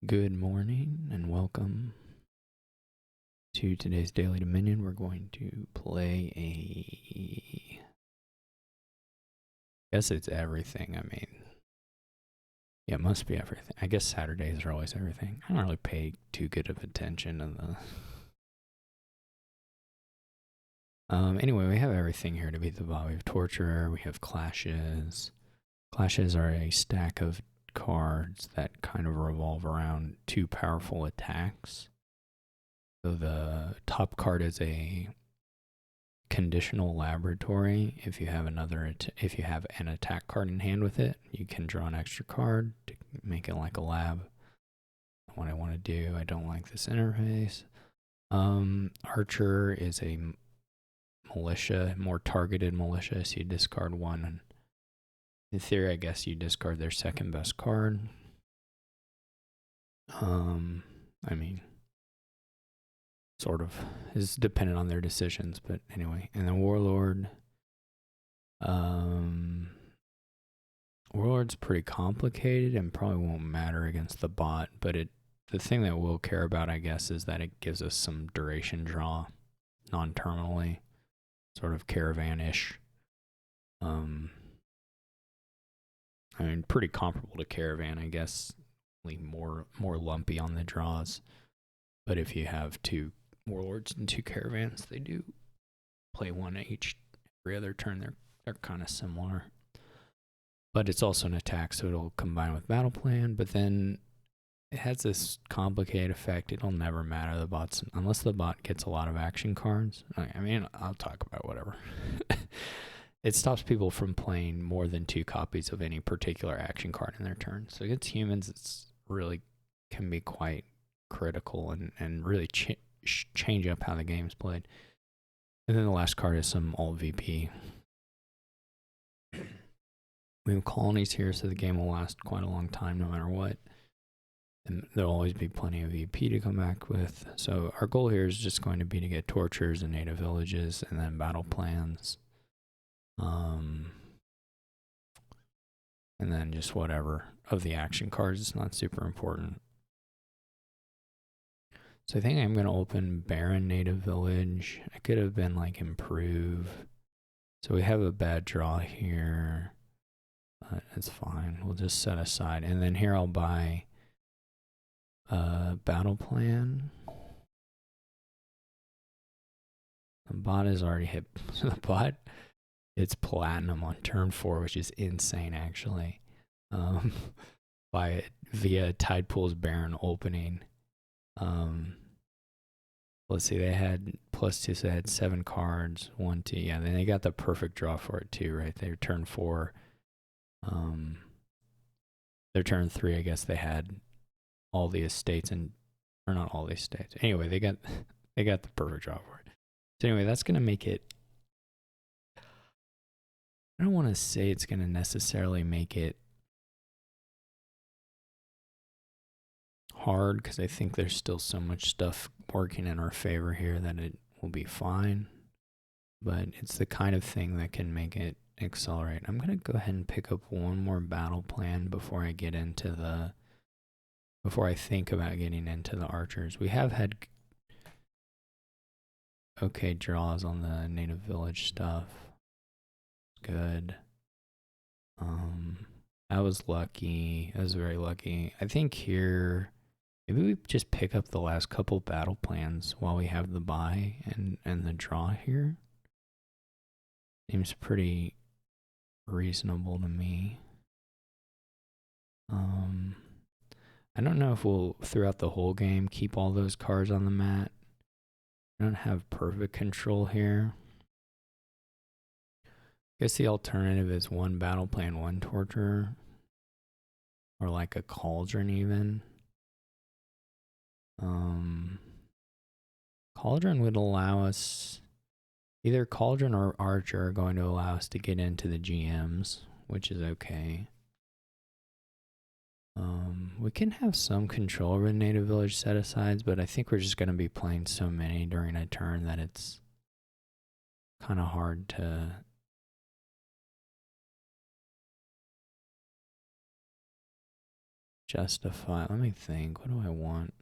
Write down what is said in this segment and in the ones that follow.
Good morning and welcome to today's Daily Dominion. We're going to play I guess it's everything. Yeah, it must be everything. I guess Saturdays are always everything. I don't really pay too good of attention to the. Anyway, we have everything here to beat the bot. We have Torturer, we have Clashes. Clashes are a stack of cards that kind of revolve around two powerful attacks. So the top card is a conditional laboratory. If you have an attack card in hand with it, you can draw an extra card to make it like a lab. What I want to do, I don't like this interface. Archer is a militia, more targeted militia, so you discard one. And in theory, I guess you discard their second best card. I mean, sort of is dependent on their decisions, but anyway. And then Warlord. Warlord's pretty complicated and probably won't matter against the bot, but the thing that we'll care about, I guess, is that it gives us some duration draw non-terminally, sort of caravan-ish. Pretty comparable to caravan, I guess, only more lumpy on the draws. But if you have two warlords and two caravans, they do play one each every other turn. They're kind of similar. But it's also an attack, so it'll combine with battle plan. But then it has this complicated effect. It'll never matter the bots unless the bot gets a lot of action cards. I'll talk about whatever. It stops people from playing more than two copies of any particular action card in their turn. So against humans, it's really can be quite critical and really change up how the game's played. And then the last card is some alt VP. We have colonies here, so the game will last quite a long time no matter what. And there'll always be plenty of VP to come back with. So our goal here is just going to be to get tortures and native villages and then battle plans. And then just whatever of the action cards. It's not super important. So I think I'm going to open Barren Native Village. I could have been like improve. So we have a bad draw here. But it's fine. We'll just set aside. And then here I'll buy a battle plan. The bot is already hit. The bot, it's platinum on turn 4, which is insane actually. Via Tide Pool's Barren opening. Let's see, they had +2, so they had 7 cards, 1, 2, yeah, then they got the perfect draw for it too, right? They turn 4. Their turn 3, I guess they had all the estates or not all the estates. Anyway, they got the perfect draw for it. So anyway, that's gonna make it. I don't want to say it's gonna necessarily make it hard because I think there's still so much stuff working in our favor here that it will be fine. But it's the kind of thing that can make it accelerate. I'm going to go ahead and pick up one more battle plan before I think about getting into the archers. We have had okay draws on the native village stuff. Good. I was lucky. I was very lucky. I think here maybe we just pick up the last couple battle plans while we have the buy and the draw here. Seems pretty reasonable to me. I don't know if we'll, throughout the whole game, keep all those cards on the mat. I don't have perfect control here. I guess the alternative is one battle plan, one torture. Or like a cauldron even. Cauldron would allow us, either Cauldron or Archer are going to allow us to get into the GMs, which is okay. We can have some control over the native village set-asides, but I think we're just going to be playing so many during a turn that it's kind of hard to justify. Let me think. What do I want?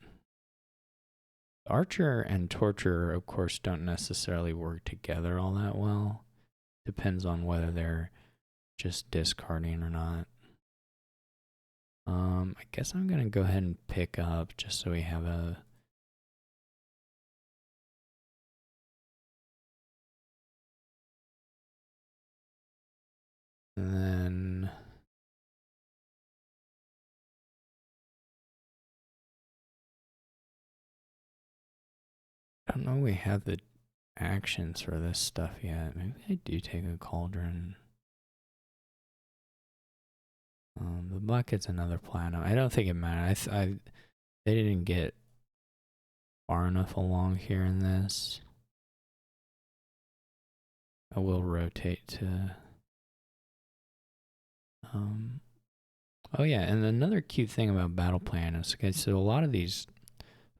Archer and Torture, of course, don't necessarily work together all that well. Depends on whether they're just discarding or not. I guess I'm gonna go ahead and pick up just so we have a. And then I don't know. We have the actions for this stuff yet. Maybe I do take a Cauldron. The bucket's another platinum. I don't think it matters. They didn't get far enough along here in this. I will rotate to. Oh yeah, and another cute thing about Battle Plan is, okay, so a lot of these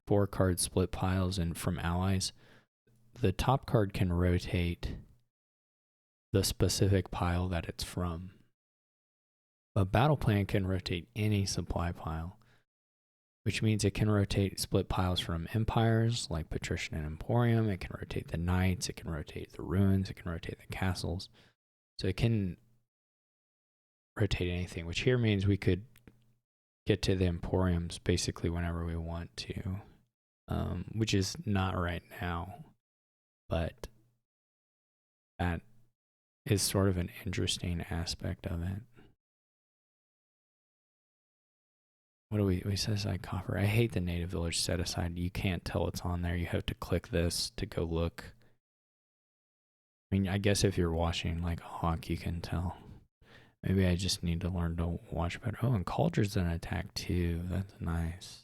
4-card split piles and from allies, the top card can rotate the specific pile that it's from. But Battle Plan can rotate any supply pile, which means it can rotate split piles from empires like Patrician and Emporium. It can rotate the knights. It can rotate the ruins. It can rotate the castles. So it can rotate anything, which here means we could get to the Emporiums basically whenever we want to, which is not right now, but that is sort of an interesting aspect of it. What do we set aside copper? I hate the native village set aside. You can't tell it's on there. You have to click this to go look. I mean, I guess if you're watching like a hawk, you can tell. Maybe I just need to learn to watch better. Oh, and Cauldron's an attack too. That's nice.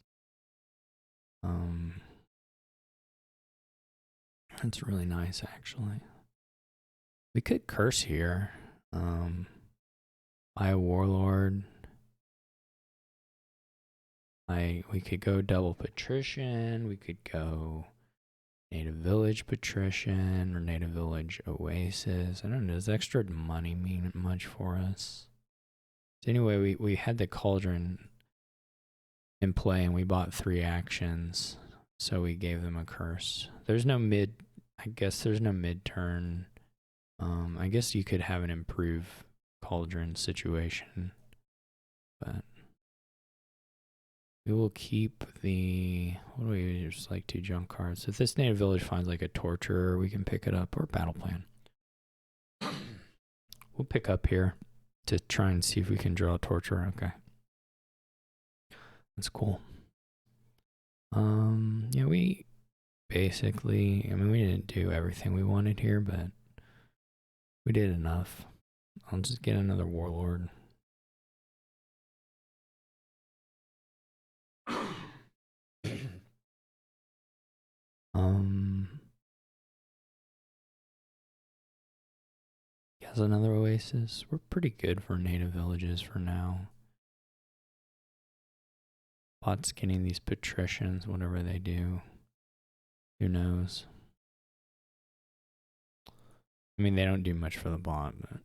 That's really nice actually. We could curse here. Buy a warlord. We could go double patrician. We could go native village patrician or native village oasis. I don't know. Does extra money mean much for us? So anyway, we had the Cauldron in play and we bought 3 actions. So we gave them a curse. There's no mid. I guess there's no mid turn. I guess you could have an improved Cauldron situation, but we will keep the. What do we just like 2 junk cards? If this native village finds like a torturer, we can pick it up, or Battle Plan. We'll pick up here to try and see if we can draw a torturer. Okay, that's cool. Yeah, we basically. I mean, we didn't do everything we wanted here, but we did enough. I'll just get another warlord. Has another oasis. We're pretty good for native villages for now. Bot's getting these patricians, whatever they do. Who knows? I mean, they don't do much for the bot, but.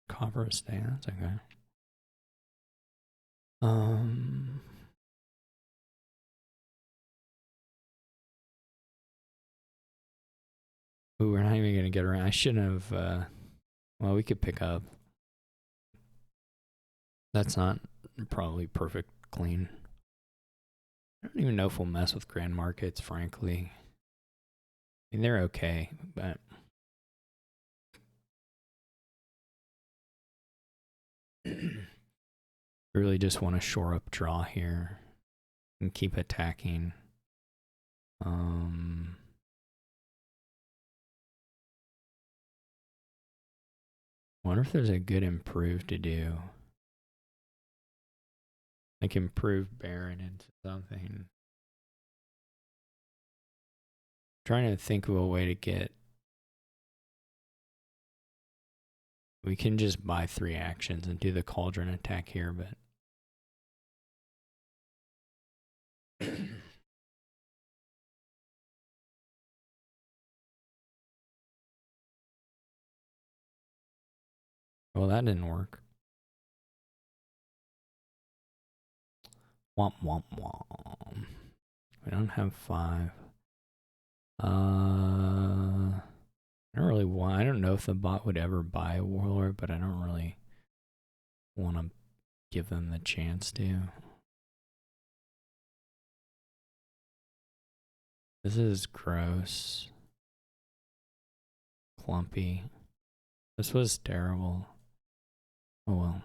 Copper stance, okay. Ooh, we're not even gonna get around. I shouldn't have. Well, we could pick up. That's not probably perfect clean. I don't even know if we'll mess with grand markets, frankly. I mean, they're okay, but. Really just want to shore up draw here and keep attacking. Wonder if there's a good improve to do. Like improve Baron into something. Trying to think of a way to get. We can just buy 3 actions and do the Cauldron attack here, but. Well, that didn't work. Womp womp womp. We don't have 5. I don't really want. I don't know if the bot would ever buy a warlord, but I don't really want to give them the chance to. This is gross. Clumpy. This was terrible. Oh well.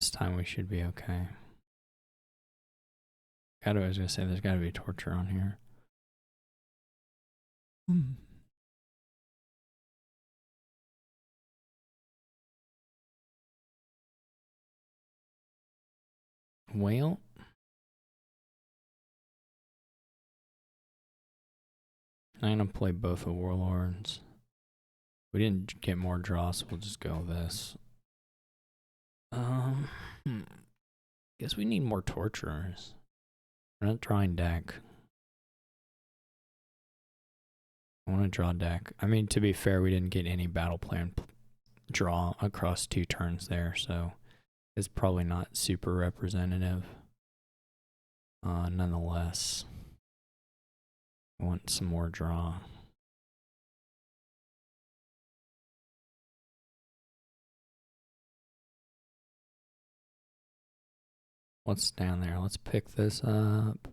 This time we should be okay. I was gonna say there's gotta be torture on here. Well, I'm gonna play both the warlords. We didn't get more draws, so we'll just go this. Guess we need more torturers. We're not drawing deck. I want to draw deck. I mean, to be fair, we didn't get any battle plan draw across 2 turns there, so it's probably not super representative. Nonetheless, I want some more draw. What's down there? Let's pick this up.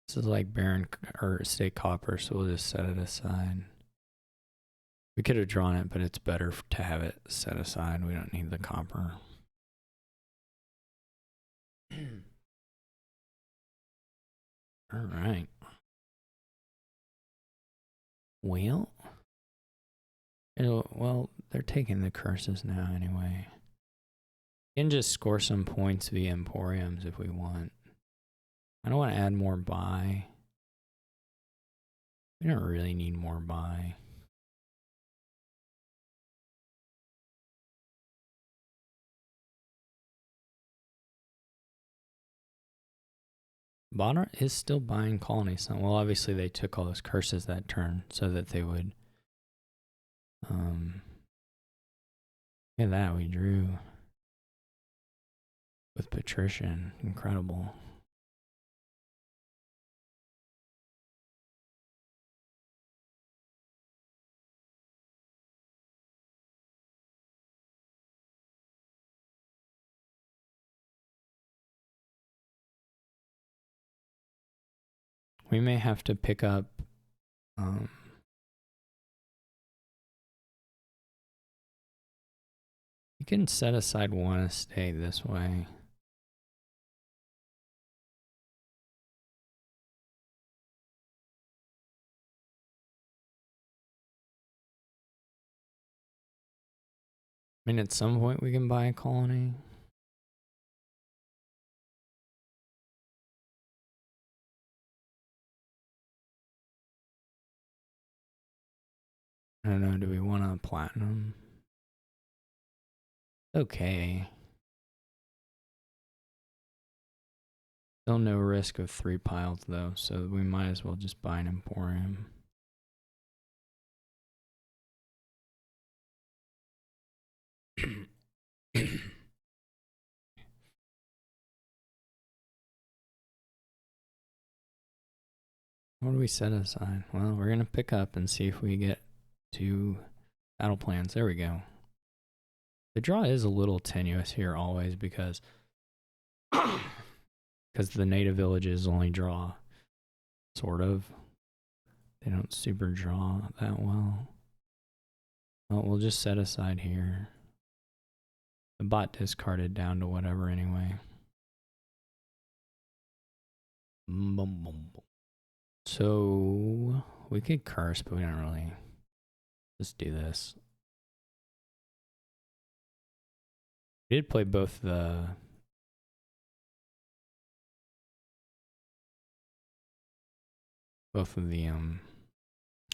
This is like Baron or State Copper, so we'll just set it aside. We could have drawn it, but it's better to have it set aside. We don't need the copper. All right. Well, they're taking the curses now anyway. We can just score some points via Emporiums if we want. I don't want to add more buy. We don't really need more buy. Bonner is still buying colonies. Well, obviously they took all those curses that turn so that they would. Look at that, we drew with Patrician. Incredible. We may have to pick up you can set aside 1 estate this way. I mean, at some point we can buy a colony. I don't know, do we want a platinum? Okay. Still no risk of 3 piles though, so we might as well just buy an Emporium. What do we set aside? Well, we're gonna pick up and see if we get 2 battle plans. There we go. The draw is a little tenuous here always because the native villages only draw sort of. They don't super draw that well. Well, we'll just set aside here. The bot discarded down to whatever anyway. So we could curse, but we don't really. Let's do this. We did play both the both of the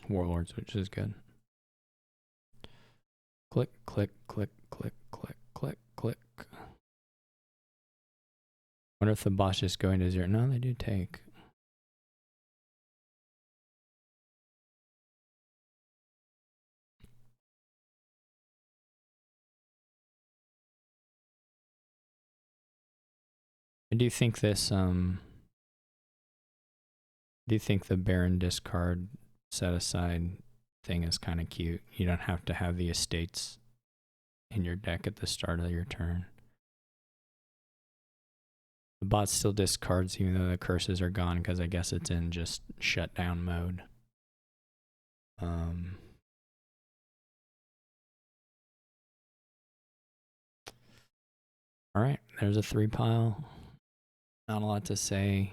warlords, which is good. Click, click, click, click, click, click, click. Wonder if the boss just going to 0. No, they do take. I do think this do you think the Baron discard set aside thing is kind of cute? You don't have to have the estates in your deck at the start of your turn. The bot still discards even though the curses are gone because I guess it's in just shutdown mode. All right, there's a 3 pile. Not a lot to say.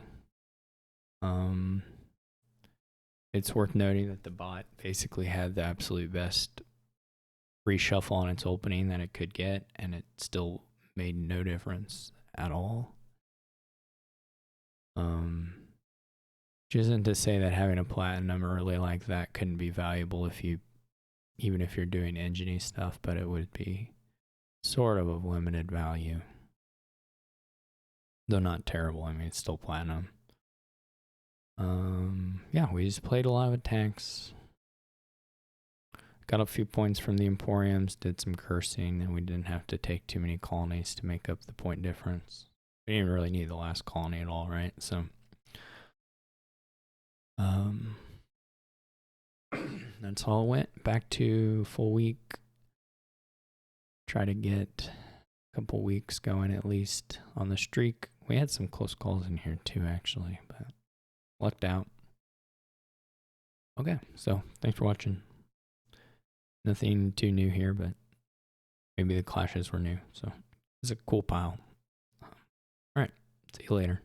It's worth noting that the bot basically had the absolute best reshuffle on its opening that it could get, and it still made no difference at all. Which isn't to say that having a platinum early like that couldn't be valuable even if you're doing engineering stuff, but it would be sort of limited value. Though not terrible, I mean, it's still platinum. Yeah, we just played a lot of attacks. Got a few points from the Emporiums, did some cursing, and we didn't have to take too many colonies to make up the point difference. We didn't really need the last colony at all, right? So, that's all it went. Back to full week. Try to get a couple weeks going at least on the streak. We had some close calls in here too, actually, but lucked out. Okay, so thanks for watching. Nothing too new here, but maybe the clashes were new. So it's a cool pile. All right, see you later.